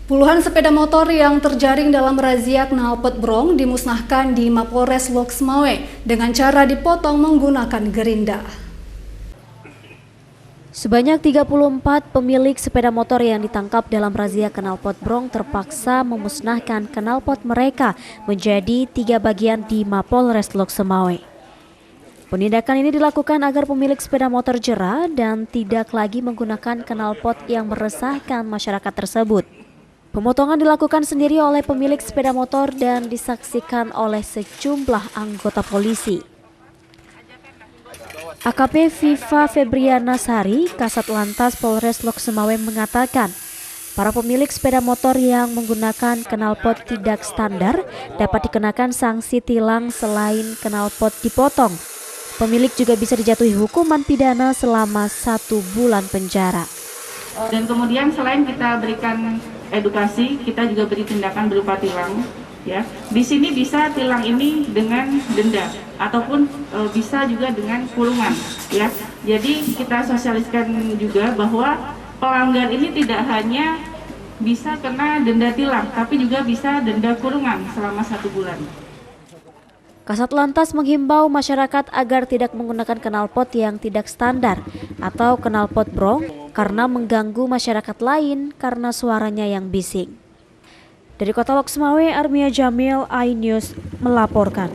Puluhan sepeda motor yang terjaring dalam razia knalpot brong dimusnahkan di Mapolres Lok Sumawe dengan cara dipotong menggunakan gerinda. Sebanyak 34 pemilik sepeda motor yang ditangkap dalam razia knalpot brong terpaksa memusnahkan knalpot mereka menjadi 3 bagian di Mapolres Lok Sumawe. Penindakan ini dilakukan agar pemilik sepeda motor jera dan tidak lagi menggunakan knalpot yang meresahkan masyarakat tersebut. Pemotongan dilakukan sendiri oleh pemilik sepeda motor dan disaksikan oleh sejumlah anggota polisi. AKP Viva Febriana Sari, Kasat Lantas Polres Lok Sumawe mengatakan, para pemilik sepeda motor yang menggunakan knalpot tidak standar dapat dikenakan sanksi tilang selain knalpot dipotong. Pemilik juga bisa dijatuhi hukuman pidana selama 1 bulan penjara. Dan kemudian selain kita berikan edukasi, kita juga beri tindakan berupa tilang. Ya, di sini bisa tilang ini dengan denda ataupun bisa juga dengan kurungan. Ya, jadi kita sosialisasikan juga bahwa pelanggar ini tidak hanya bisa kena denda tilang, tapi juga bisa denda kurungan selama 1 bulan. Kasat Lantas menghimbau masyarakat agar tidak menggunakan knalpot yang tidak standar atau knalpot brong karena mengganggu masyarakat lain karena suaranya yang bising. Dari Kota Lok Sumawe, Armia Jamil, iNews melaporkan.